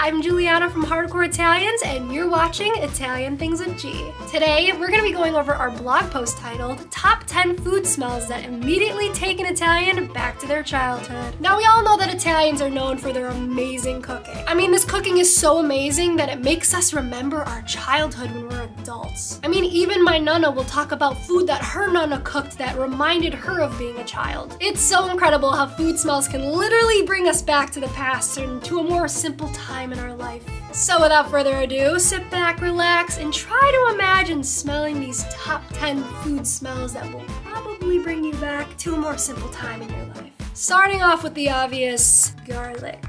I'm Giuliana from Hardcore Italians, and you're watching Italian Things with G. Today, we're gonna be going over our blog post titled, Top 10 Food Smells That Immediately Take an Italian Back to Their Childhood. Now, we all know that Italians are known for their amazing cooking. I mean, this cooking is so amazing that it makes us remember our childhood when we're adults. I mean, even my nonna will talk about food that her nonna cooked that reminded her of being a child. It's so incredible how food smells can literally bring us back to the past and to a more simple time in our life. So without further ado, sit back, relax, and try to imagine smelling these top 10 food smells that will probably bring you back to a more simple time in your life. Starting off with the obvious, garlic.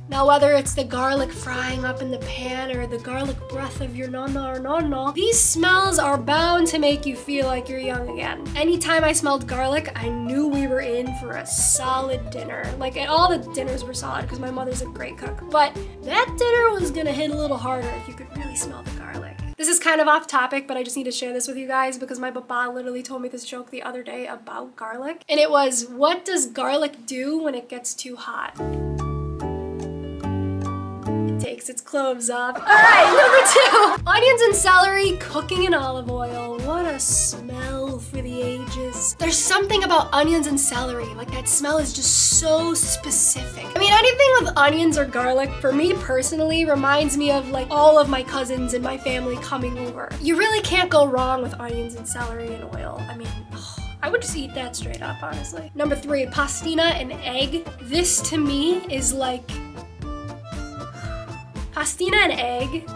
Now, whether it's the garlic frying up in the pan or the garlic breath of your nonna or nonno, these smells are bound to make you feel like you're young again. Anytime I smelled garlic, I knew we were in for a solid dinner. Like, all the dinners were solid because my mother's a great cook, but that dinner was gonna hit a little harder if you could really smell the garlic. This is kind of off topic, but I just need to share this with you guys because my papa literally told me this joke the other day about garlic. And it was, what does garlic do when it gets too hot? Takes its cloves off. All right, number 2. Onions and celery cooking in olive oil. What a smell for the ages. There's something about onions and celery, like that smell is just so specific. I mean, anything with onions or garlic, for me personally, reminds me of like all of my cousins and my family coming over. You really can't go wrong with onions and celery and oil. I mean, I would just eat that straight up, honestly. Number 3, pastina and egg. This to me is like pastina and egg,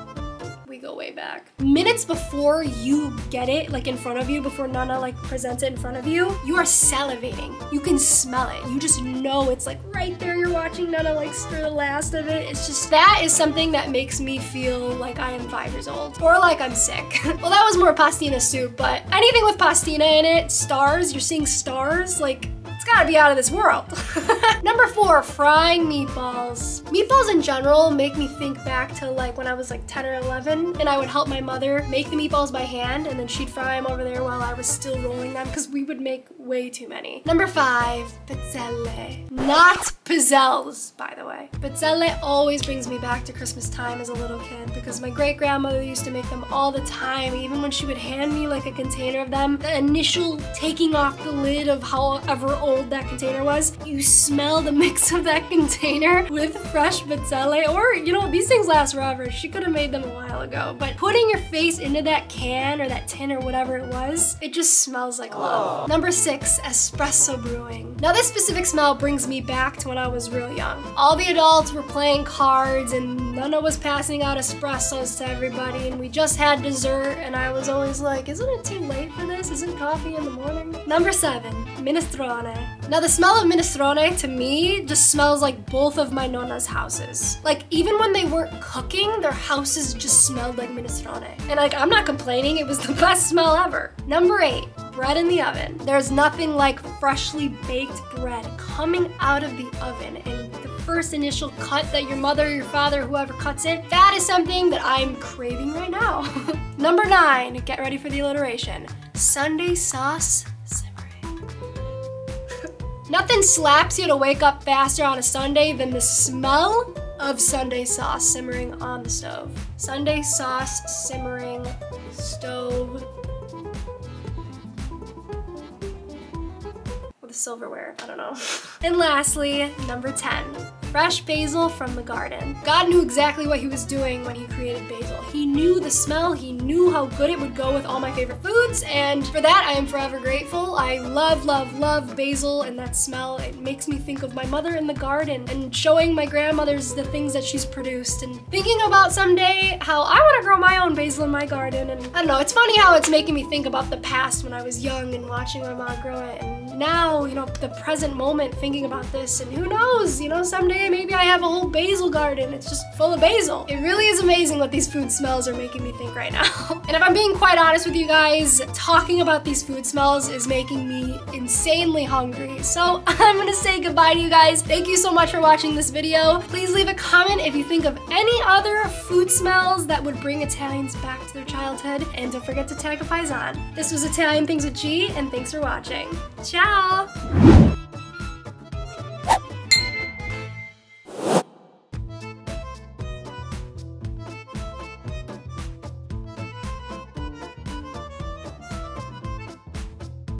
we go way back. Minutes before you get it, like in front of you, before Nana like presents it in front of you, you are salivating. You can smell it. You just know it's like right there. You're watching Nana like stir the last of it. It's just, that is something that makes me feel like I am 5 years old or like I'm sick. Well, that was more pastina soup, but anything with pastina in it, stars, you're seeing stars, like, it's gotta be out of this world. Number 4, frying meatballs. Meatballs in general make me think back to like when I was like 10 or 11 and I would help my mother make the meatballs by hand and then she'd fry them over there while I was still rolling them because we would make way too many. Number 5, pizzelle. Not pizzelles, by the way. Pizzelle always brings me back to Christmas time as a little kid because my great-grandmother used to make them all the time. Even when she would hand me like a container of them, the initial taking off the lid of however old that container was, you smell the mix of that container with fresh pizzelle, or you know, these things last forever. She could have made them a while ago, but putting your face into that can or that tin or whatever it was, it just smells like love. Number 6, espresso brewing. Now this specific smell brings me back to when I was real young. All the adults were playing cards and Nana was passing out espressos to everybody and we just had dessert and I was always like, isn't it too late for this? Isn't coffee in the morning? Number 7, minestrone. Now the smell of minestrone to me just smells like both of my nonna's houses. Like even when they weren't cooking, their houses just smelled like minestrone. And like, I'm not complaining, it was the best smell ever. Number 8, bread in the oven. There's nothing like freshly baked bread coming out of the oven and the first initial cut that your mother, your father, whoever cuts it, that is something that I'm craving right now. Number 9, get ready for the alliteration. Sunday sauce simmering. Nothing slaps you to wake up faster on a Sunday than the smell of Sunday sauce simmering on the stove. Sunday sauce simmering, stove, with silverware, I don't know. And lastly, number 10, fresh basil from the garden. God knew exactly what he was doing when he created basil. He knew the smell, he knew how good it would go with all my favorite foods, and for that I am forever grateful. I love, love, love basil and that smell. It makes me think of my mother in the garden and showing my grandmother's the things that she's produced and thinking about someday how I want to grow my own basil in my garden. And I don't know, it's funny how it's making me think about the past when I was young and watching my mom grow it, and now, you know, the present moment thinking about this, and who knows, you know, someday maybe I have a whole basil garden. It's just full of basil. It really is amazing what these food smells are making me think right now. And if I'm being quite honest with you guys, talking about these food smells is making me insanely hungry. So I'm gonna say goodbye to you guys. Thank you so much for watching this video. Please leave a comment if you think of any other food smells that would bring Italians back to their childhood. And don't forget to tag a paisan. This was Italian Things with G, and thanks for watching. Ciao!